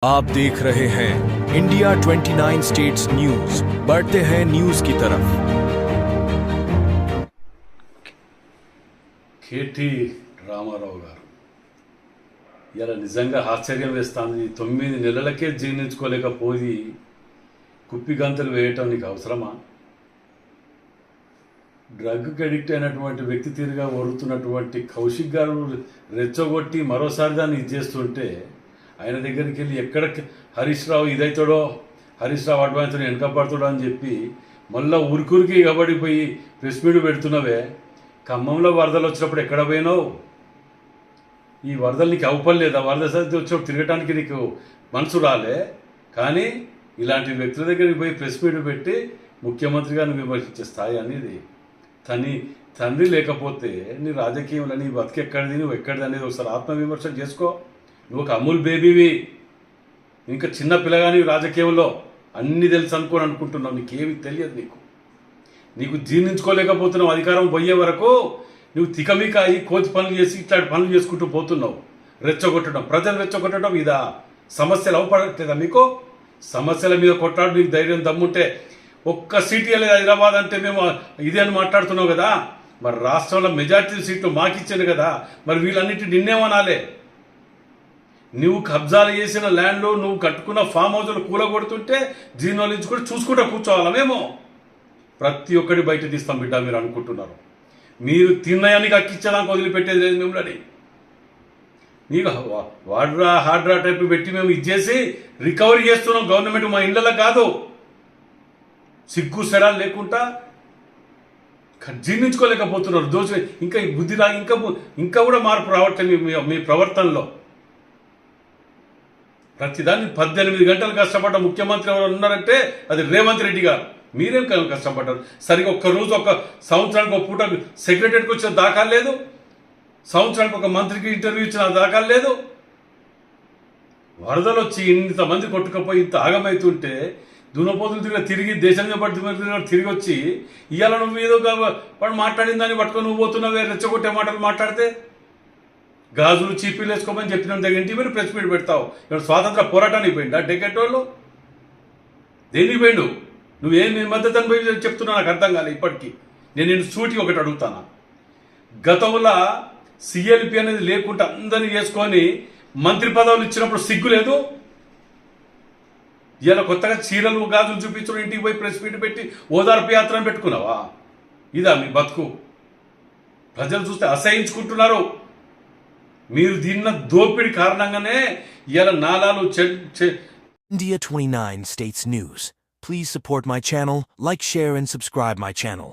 आप देख रहे हैं इंडिया 29 स्टेट्स न्यूज। बढ़ते हैं न्यूज की तरफ। కేటీ రామారావు గారు ఇలా నిజంగా ఆశ్చర్యం వేస్తుంది. 9 నెలలకే జీర్ణించుకోలేకపోయి కుప్పి గంతులు వేయటం నీకు అవసరమా? డ్రగ్కి అడిక్ట్ అయినటువంటి వ్యక్తి తీరుగా వరుతున్నటువంటి కౌశిక్ గారు రెచ్చగొట్టి మరోసారి దాన్ని ఇచ్చేస్తుంటే ఆయన దగ్గరికి వెళ్ళి ఎక్కడ హరీష్ రావు ఇదవుతాడో, హరీష్ రావు అడ్వాన్స్ని వెనకపడుతాడో అని చెప్పి మళ్ళీ ఉరికురికి కబడిపోయి ప్రెస్ మీట్ పెడుతున్నావే. ఖమ్మంలో వరదలు వచ్చినప్పుడు ఎక్కడ పోయినావు? ఈ వరదలు నీకు అవపడలేదా? వరద సరిగ్గా వచ్చినప్పుడు తిరగటానికి నీకు మనసు రాలే. కానీ ఇలాంటి వ్యక్తుల దగ్గరికి పోయి ప్రెస్ మీట్ పెట్టి ముఖ్యమంత్రి గారిని విమర్శించే స్థాయి అనేది తండ్రి లేకపోతే నీ రాజకీయంలో నీ బతికెక్కడిది, నువ్వు ఎక్కడిది అనేది ఒకసారి ఆత్మవిమర్శ చేసుకో. నువ్వు ఒక అమూల్ బేబీవి, ఇంకా చిన్న పిల్లగాని రాజకీయంలో అన్నీ తెలుసు అనుకుంటున్నావు. నీకేమి తెలియదు. నీకు జీర్ణించుకోలేకపోతున్నావు. అధికారం పోయే వరకు నువ్వు తికమిక అయ్యి కోతి పనులు చేసి ఇట్లాంటి పనులు చేసుకుంటూ పోతున్నావు. రెచ్చగొట్టడం, ప్రజలు రెచ్చగొట్టడం ఇదా? సమస్యలు అవపడట్లేదా మీకు? సమస్యల మీద కొట్టాడు నీకు ధైర్యం దమ్ముంటే ఒక్క సీటు లేదు హైదరాబాద్ అంటే మేము ఇదే అని మాట్లాడుతున్నావు కదా. మరి రాష్ట్రంలో మెజార్టీ సీట్లు మాకిచ్చాను కదా, మరి వీళ్ళన్నిటి నిన్నేమనాలే? నువ్వు కబ్జాలు చేసిన ల్యాండ్లో నువ్వు కట్టుకున్న ఫామ్ హౌస్లు కూలగొడుతుంటే జీర్ణోలించుకొని చూసుకుంటూ కూర్చోవాలా మేము? ప్రతి ఒక్కటి బయట తీస్తాం బిడ్డ. మీరు అనుకుంటున్నారు మీరు తిన్నయానికి అక్కిచ్చేదానికి వదిలిపెట్టేది లేదు మిమ్మల్ని. నీకు వాడ్రా హార్డ్రా టైప్ పెట్టి మేము ఇచ్చేసి రికవరీ చేస్తున్నాం గవర్నమెంట్, మా ఇళ్ళలో కాదు. సిగ్గు శరాలు లేకుండా జీర్ణించుకోలేకపోతున్నారు. దోష ఇంకా బుద్ధి రా ఇంకా కూడా మార్పు రావట్లేదు మీ ప్రవర్తనలో. ప్రతిదాన్ని 18 గంటలు కష్టపడ్డ ముఖ్యమంత్రి ఎవరు ఉన్నారంటే అది రేవంత్ రెడ్డి గారు. మీరేం కష్టపడ్డారు? సరిగ్గా ఒక్కరోజు ఒక సంవత్సరానికి ఒక పూట సెక్రటరీకి వచ్చిన దాఖలు లేదు, సంవత్సరానికి ఒక మంత్రికి ఇంటర్వ్యూ ఇచ్చిన దాఖలు లేదు. వరదలు వచ్చి ఇంతమంది కొట్టుకపోయి ఇంత ఆగమవుతుంటే దునపోతులు తిరిగి దేశంగా తిరిగి వచ్చి ఇవాళ నువ్వు ఏదో వాడు మాట్లాడిన దాన్ని పట్టుకొని నువ్వు పోతున్నావే రెచ్చగొట్టే మాటలు మాట్లాడితే. గాజులు చీపీలు వేసుకోమని చెప్పిన దగ్గర ఇంటి మీరు ప్రెస్ మీట్ పెడతావు. ఇప్పుడు స్వాతంత్ర పోరాటానికి పోయిండా డెకెట్టోళ్ళు? దేనికి పోయిండు? నువ్వేం మద్దతు అని పోయి చెప్తున్నా నాకు అర్థం కాలే ఇప్పటికీ. నేను సూటికి ఒకటి అడుగుతాను. గతంలో సిఎల్పి అనేది లేకుండా అందరినీ చేసుకొని మంత్రి పదవులు ఇచ్చినప్పుడు సిగ్గు లేదు? ఇలా కొత్తగా చీరలు గాజులు చూపించడం, ఇంటికి పోయి ప్రెస్ మీట్ పెట్టి ఓదార్పు యాత్రను పెట్టుకున్నావా? ఇదా మీ బతుకు? ప్రజలు చూస్తే అసహించుకుంటున్నారు. మీరు దీన్న దోపిడి కారణంగానే ఇలా నాలాలు India 29 States News. Please support my channel, like, share and subscribe my channel.